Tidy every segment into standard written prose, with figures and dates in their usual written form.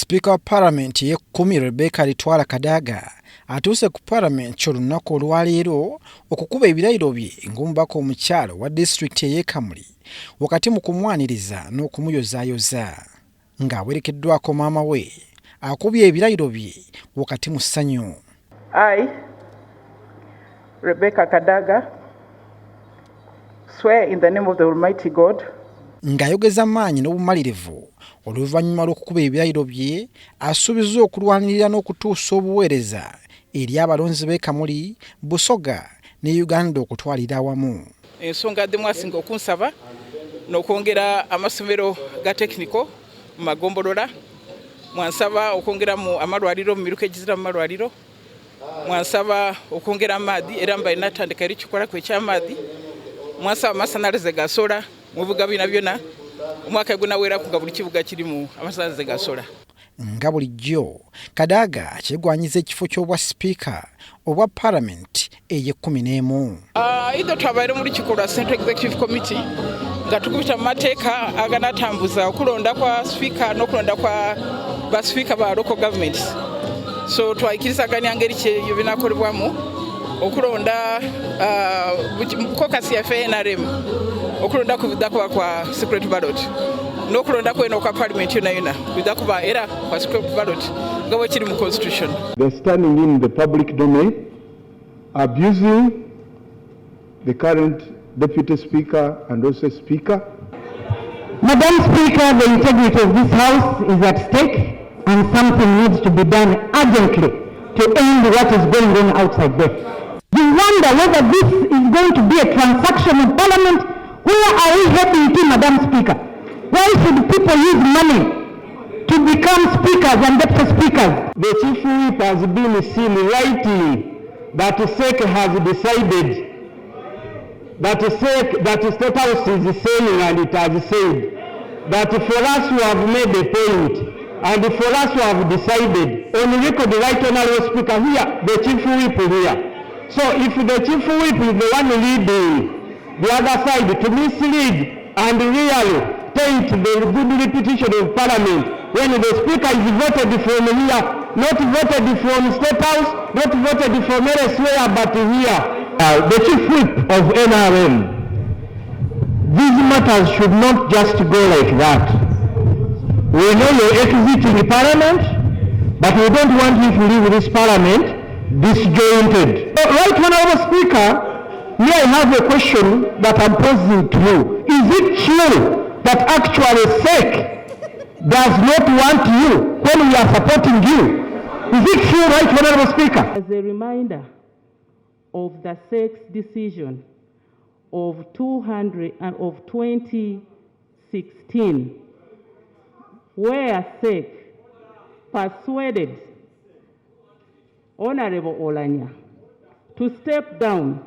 Speaker wa Parliament y'e10 Rebecca Litwala Kadaga atuuse ku Parliament olunaku olwaleero okukuba ebirayiro bye ng'omubaka omukyalo wa disitulikiti ey'e Kamuli wakati mu kumwaniriza n'okumuyozaayoza ng'awerekeddwako maama we akubye ebirayiro bye wakati mu ssanyu. I, Rebecca Kadaga, swear in the name of the Almighty God ng'ayogeza amaanyi n'obumalirivu oluvannyuma lw'okukuba ebirayiro bye asuubizza okulwanirira n'okutuusa obuweereza eri abalonzi b'e Kamuli, Busoga ne Uganda okutwalira awamu. Ensonga mwasinga okunsaba n'okwongera amasomero ga tekiniko mu magombolola, mwansaba okwongera mu amalwaliro mu miruka egizira mu malwaliro, mwansaba okwongera amaadhi era mbalina tandika eri kikolako eky'amaadhi, mwansaba amasanalaze ga sola mu bibuga byonna omwaka gunaweerako nga buli kibuga kirimu amasanalaze ga sola. Nga bulijjo Kadaga kyegwanyiza ekifo ky'obwa sipiika obwa Parliament ey'e11. Either twabaire muri kikolwa Central Executive Committee nga tukubita mu mateeka aganatambuza okulonda kwa sipiika n'okulonda kwa basipiika ba local governments. So twayikirizaganya ngeri kyeyo binakolebwamu okulonda kokasi yaffe NRM okulonda ku bidakuba kwa secret ballot n'okulonda kweno kwa Parliament yonna bidakuba era kwa secret ballot nga bwe kiri mu constitution. They're standing in the public domain abusing the current Deputy Speaker and also Speaker. Madam Speaker, the integrity of this House is at stake and something needs to be done urgently to end what is going on outside there. You wonder whether this is going to be a transaction in Parliament. Where are we heading to, Madam Speaker? Why should people use money to become speakers and deputy speakers? The Chief Whip has been seen writing that SEC has decided that the State House is saying, and it has said, that for us who have made a point and for us who have decided, on record the right honorable speaker here, the Chief Whip here. So if the Chief Whip is the one leading the other side to mislead and really taint the good reputation of Parliament, when the Speaker is voted from here, not voted from State House, not voted from elsewhere, but here. The Chief Whip of NRM, these matters should not just go like that. We know you're exiting Parliament, but we don't want you to leave this Parliament disjointed. Right, Honourable Speaker, here I have a question that I'm posing to you. Is it true that actually SEC does not want you when we are supporting you? Is it true, right, Honourable Speaker? As a reminder of the SEC's decision of 2016, where SEC persuaded Honorable Olanya to step down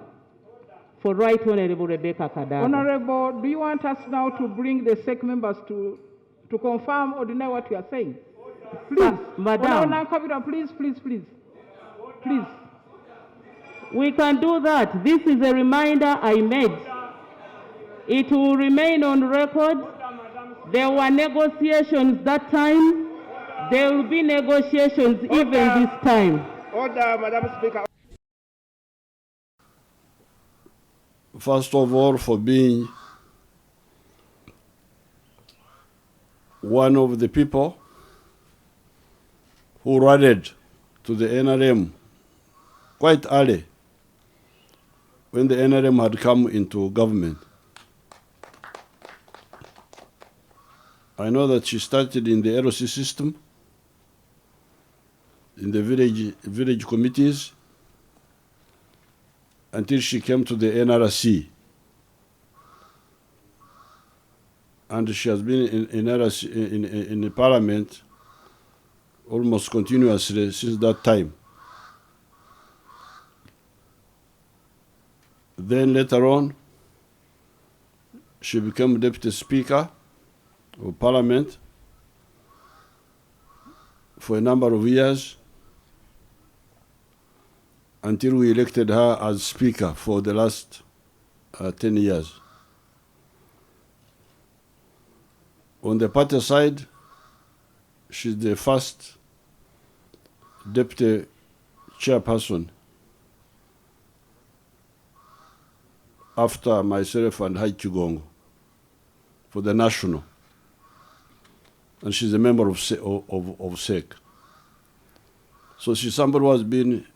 for Right Honorable Rebecca Kadaga. Honorable, do you want us now to bring the SEC members to confirm or deny what you are saying? Please, Madam. Please. We can do that. This is a reminder I made. It will remain on record. There were negotiations that time. There will be negotiations even this time. Order, Madam Speaker. First of all, for being one of the people who rallied to the NRM quite early when the NRM had come into government. I know that she started in the LOC system, in the village committees, until she came to the NRC. And she has been in NRC, in the Parliament almost continuously since that time. Then later on, she became Deputy Speaker of Parliament for a number of years until we elected her as Speaker for the last 10 years. On the party side, she's the first deputy chairperson after myself and Hai Chigongo for the national. And she's a member of SEC. So she's somebody who has been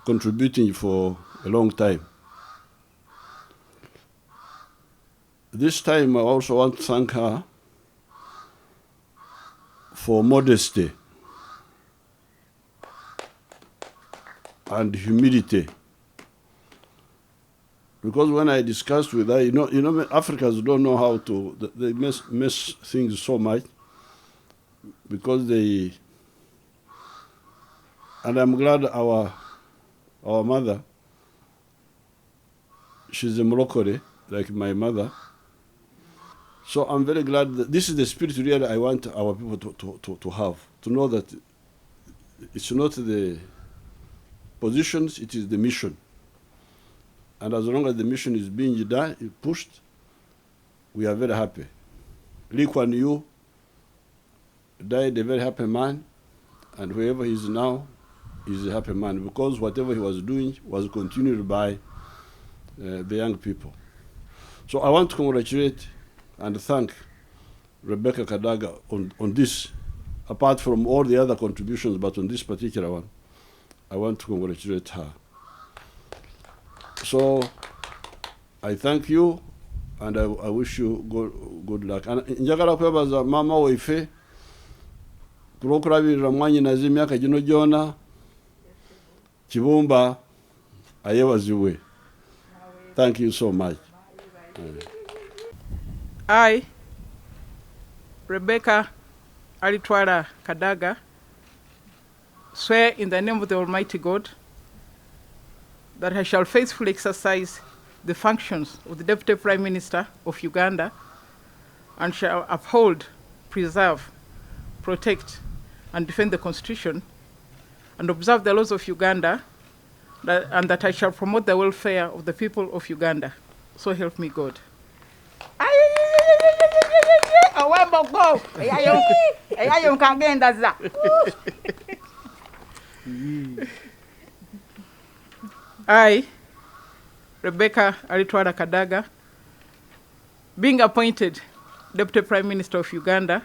contributing for a long time. This time I also want to thank her for modesty and humility. Because when I discussed with her, you know, Africans don't know how to, they mess things so much because they, and I'm glad our mother, she's a Moroccan, like my mother. So I'm very glad that this is the spirit really I want our people to have, to know that it's not the positions, it is the mission. And as long as the mission is being done, pushed, we are very happy. Lee Kuan Yew died a very happy man, and wherever he is now, is a happy man, because whatever he was doing was continued by the young people. So I want to congratulate and thank Rebecca Kadaga on this, apart from all the other contributions, but on this particular one, I want to congratulate her. So I thank you, and I wish you good luck. And njagala kwebaza mama waife kulokurabirira mwanyinaze emyaka gino gyona Kibumba ayebaziwe. Thank you so much. I, Rebecca Alitwala Kadaga, swear in the name of the Almighty God that I shall faithfully exercise the functions of the Deputy Prime Minister of Uganda and shall uphold, preserve, protect, and defend the Constitution and observe the laws of Uganda, and that I shall promote the welfare of the people of Uganda. So help me God. I, Rebecca Alitwala Kadaga, being appointed Deputy Prime Minister of Uganda,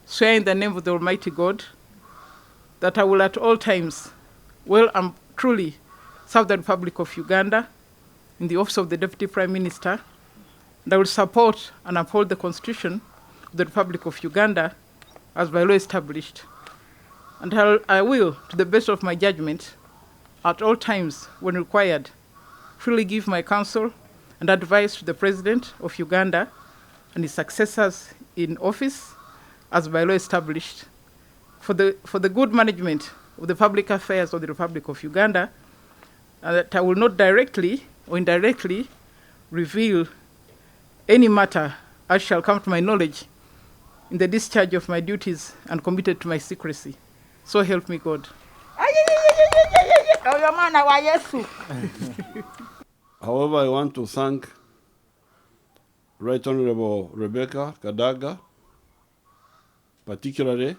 swear in the name of the Almighty God that I will at all times well and truly serve the Republic of Uganda in the office of the Deputy Prime Minister, and I will support and uphold the Constitution of the Republic of Uganda as by law established. And I will, to the best of my judgment, at all times when required, freely give my counsel and advice to the President of Uganda and his successors in office as by law established for the good management of the public affairs of the Republic of Uganda, and that I will not directly or indirectly reveal any matter as shall come to my knowledge in the discharge of my duties and committed to my secrecy. So help me God. However, I want to thank Right Honorable Rebecca Kadaga, particularly